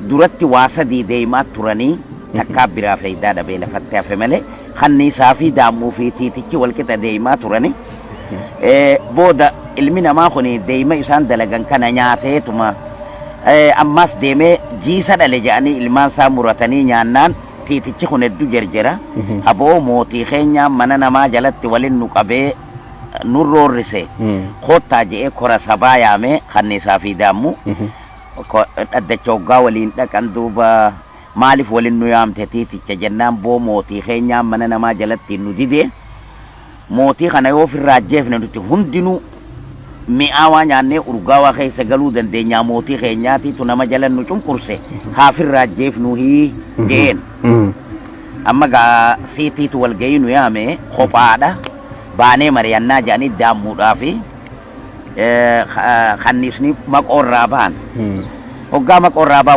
duratti waa sadii deemaa turanii takkaa biraa faayidaa dhabee lafatti hafe malee kanniisaa fi daammuu fi tiitichi walqixa deemaa turanii booda ilmi namaa kun deema isaan dalagan kana nyaateetuma ammas deemee jiisa dhale jedhanii ilmaan isaa muratanii nyaannaan tiitichi kun hedduu jarjara aboo mootii keenyaa mana namaa jalatti walin nu qabee nurroorrise kottaa je'ee kora sabaa yaamee kanniisaa fi daammuu dhaddacha hoggaa waliin dhaqan duuba maaliif walin nu yaamte tiiticha jennaan boo mootii keenyaa mana namaa jalatti nu didee mootii kana yoo ofirraa jeefne nuti hundinuu mi'aawaa nyaannee urgaawaa keessa galuu dandeenyaa mootii keenyaatiitu nama jala nu cunqurse haafirraa jeefnu hii jeen amma gaa siitiitu walgayii nu yaame kophaadha baanee mari'annaa jedhanii daammuudhaa fi kanniisni maqoorraa baan hoggaa maqoorraa baan